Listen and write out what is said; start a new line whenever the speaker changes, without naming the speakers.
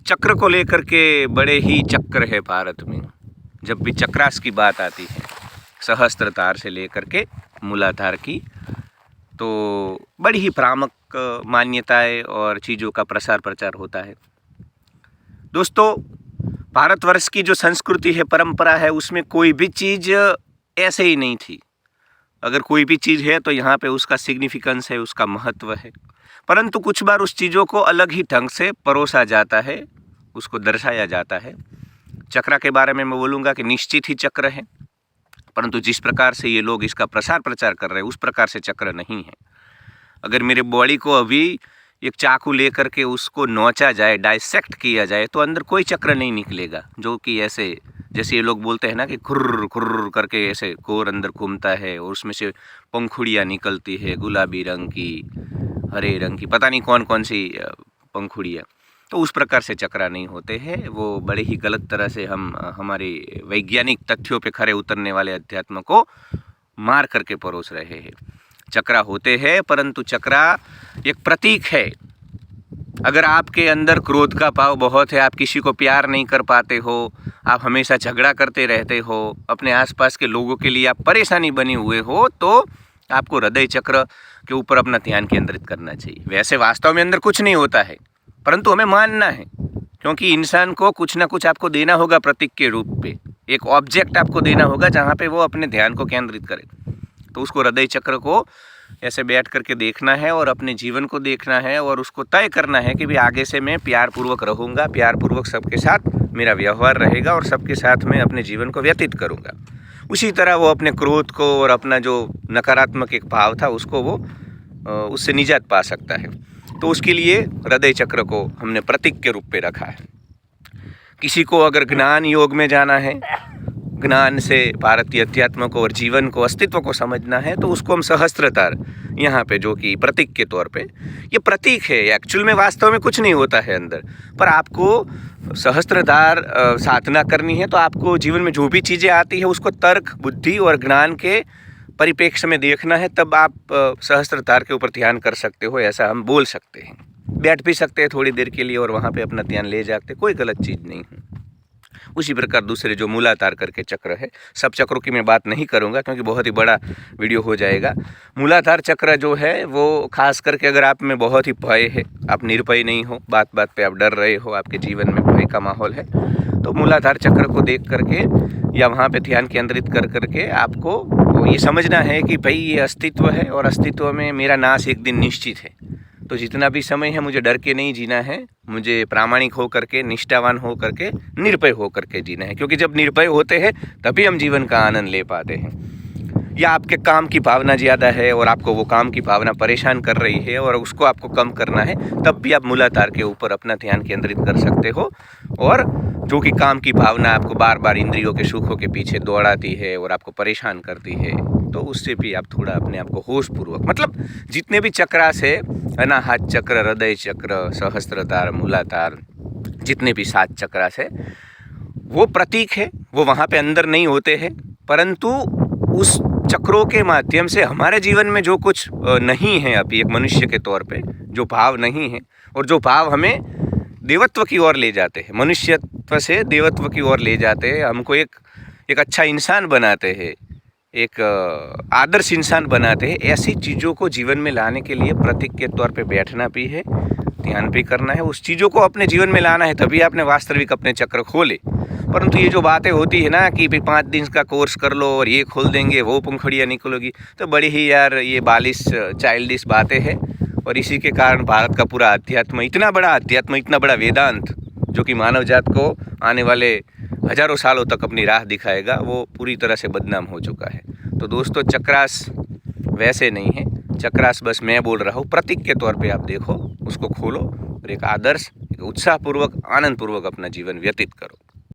चक्र को लेकर के बड़े ही चक्र है भारत में। जब भी चक्रास की बात आती है, सहस्त्रधार से लेकर के मूलाधार की, तो बड़ी ही भ्रामक मान्यताएं और चीज़ों का प्रसार प्रचार होता है। दोस्तों, भारतवर्ष की जो संस्कृति है, परंपरा है, उसमें कोई भी चीज़ ऐसे ही नहीं थी। अगर कोई भी चीज़ है तो यहाँ पे उसका सिग्निफिकेंस है, उसका महत्व है। परंतु कुछ बार उस चीज़ों को अलग ही ढंग से परोसा जाता है, उसको दर्शाया जाता है। चक्र के बारे में मैं बोलूँगा कि निश्चित ही चक्र है, परंतु जिस प्रकार से ये लोग इसका प्रसार प्रचार कर रहे हैं उस प्रकार से चक्र नहीं है। अगर मेरे बॉडी को अभी एक चाकू लेकर के उसको नोचा जाए, डाइसेक्ट किया जाए, तो अंदर कोई चक्र नहीं निकलेगा, जो कि ऐसे जैसे ये लोग बोलते हैं ना कि खुर्र खुर्र करके ऐसे कोर अंदर घूमता है और उसमें से पंखुड़ियाँ निकलती है, गुलाबी रंग की, हरे रंग की, पता नहीं कौन कौन सी पंखुड़ियाँ। तो उस प्रकार से चक्रा नहीं होते हैं। वो बड़े ही गलत तरह से हम हमारे वैज्ञानिक तथ्यों पे खरे उतरने वाले अध्यात्म को मार करके परोस रहे हैं। चक्रा होते हैं, परंतु चक्रा एक प्रतीक है। अगर आपके अंदर क्रोध का भाव बहुत है, आप किसी को प्यार नहीं कर पाते हो, आप हमेशा झगड़ा करते रहते हो, अपने आसपास के लोगों के लिए आप परेशानी बने हुए हो, तो आपको हृदय चक्र के ऊपर अपना ध्यान केंद्रित करना चाहिए। वैसे वास्तव में अंदर कुछ नहीं होता है, परंतु हमें मानना है, क्योंकि इंसान को कुछ ना कुछ आपको देना होगा प्रतीक के रूप पे। एक ऑब्जेक्ट आपको देना होगा जहाँ पे वो अपने ध्यान को केंद्रित करे। तो उसको हृदय चक्र को ऐसे बैठ करके देखना है और अपने जीवन को देखना है और उसको तय करना है कि भी आगे से मैं प्यार पूर्वक रहूँगा, प्यार पूर्वक सबके साथ मेरा व्यवहार रहेगा और सबके साथ मैं अपने जीवन को व्यतीत करूँगा। उसी तरह वो अपने क्रोध को और अपना जो नकारात्मक एक भाव था उसको वो उससे निजात पा सकता है। तो उसके लिए हृदय चक्र को हमने प्रतीक के रूप पे रखा है। किसी को अगर ज्ञान योग में जाना है, ज्ञान से भारतीय अध्यात्म को और जीवन को, अस्तित्व को समझना है, तो उसको हम सहस्त्रधार यहाँ पे, जो कि प्रतीक के तौर पे, ये प्रतीक है। एक्चुअल में वास्तव में कुछ नहीं होता है अंदर, पर आपको सहस्त्रधार साधना करनी है तो आपको जीवन में जो भी चीज़ें आती है उसको तर्क, बुद्धि और ज्ञान के परिप्रेक्ष्य में देखना है, तब आप सहस्त्रधार के ऊपर ध्यान कर सकते हो, ऐसा हम बोल सकते हैं। बैठ भी सकते हैं थोड़ी देर के लिए और वहाँ पे अपना ध्यान ले जाते, कोई गलत चीज़ नहीं है। उसी प्रकार दूसरे जो मूलाधार करके चक्र है, सब चक्रों की मैं बात नहीं करूंगा क्योंकि बहुत ही बड़ा वीडियो हो जाएगा। मूलाधार चक्र जो है वो खास करके अगर आप में बहुत ही भय है, आप निर्भय नहीं हो, बात बात पे आप डर रहे हो, आपके जीवन में भय का माहौल है, तो मूलाधार चक्र को देख करके या वहाँ पे ध्यान केंद्रित कर करके आपको ये समझना है कि भाई ये अस्तित्व है और अस्तित्व में मेरा नाश एक दिन निश्चित है। तो जितना भी समय है मुझे डर के नहीं जीना है, मुझे प्रामाणिक हो करके, निष्ठावान हो करके, निर्भय हो करके जीना है। क्योंकि जब निर्भय होते हैं तभी हम जीवन का आनंद ले पाते हैं। या आपके काम की भावना ज़्यादा है और आपको वो काम की भावना परेशान कर रही है और उसको आपको कम करना है, तब भी आप मूलाधार के ऊपर अपना ध्यान केंद्रित कर सकते हो। और जो कि काम की भावना आपको बार बार इंद्रियों के सुखों के पीछे दौड़ाती है और आपको परेशान करती है, तो उससे भी आप थोड़ा अपने आप को होश पूर्वक, मतलब जितने भी चक्रास है, अनाहत चक्र, हृदय चक्र, सहस्त्रधार, मूलाधार, जितने भी 7 चक्रास है, वो प्रतीक है, वो वहाँ पे अंदर नहीं होते हैं, परंतु उस चक्रों के माध्यम से हमारे जीवन में जो कुछ नहीं है अभी एक मनुष्य के तौर पे, जो भाव नहीं है और जो भाव हमें देवत्व की ओर ले जाते हैं, मनुष्यत्व से देवत्व की ओर ले जाते हैं, हमको एक अच्छा इंसान बनाते हैं, एक आदर्श इंसान बनाते हैं, ऐसी चीज़ों को जीवन में लाने के लिए प्रतीक के तौर पे बैठना भी है, ध्यान भी करना है, उस चीज़ों को अपने जीवन में लाना है, तभी आपने वास्तविक अपने चक्र खोले। परंतु ये जो बातें होती है ना कि भाई 5 दिन का कोर्स कर लो और ये खोल देंगे, वो पंखुड़ियाँ निकलोगी, तो बड़ी ही यार ये बालिश चाइल्डिश बातें हैं। और इसी के कारण भारत का पूरा अध्यात्म, इतना बड़ा वेदांत, जो कि मानव जात को आने वाले हजारों सालों तक अपनी राह दिखाएगा, वो पूरी तरह से बदनाम हो चुका है। तो दोस्तों, चक्रास वैसे नहीं है, चक्रास बस मैं बोल रहा हूँ, प्रतीक के तौर पे आप देखो, उसको खोलो और एक आदर्श, एक उत्साहपूर्वक, आनंदपूर्वक अपना जीवन व्यतीत करो।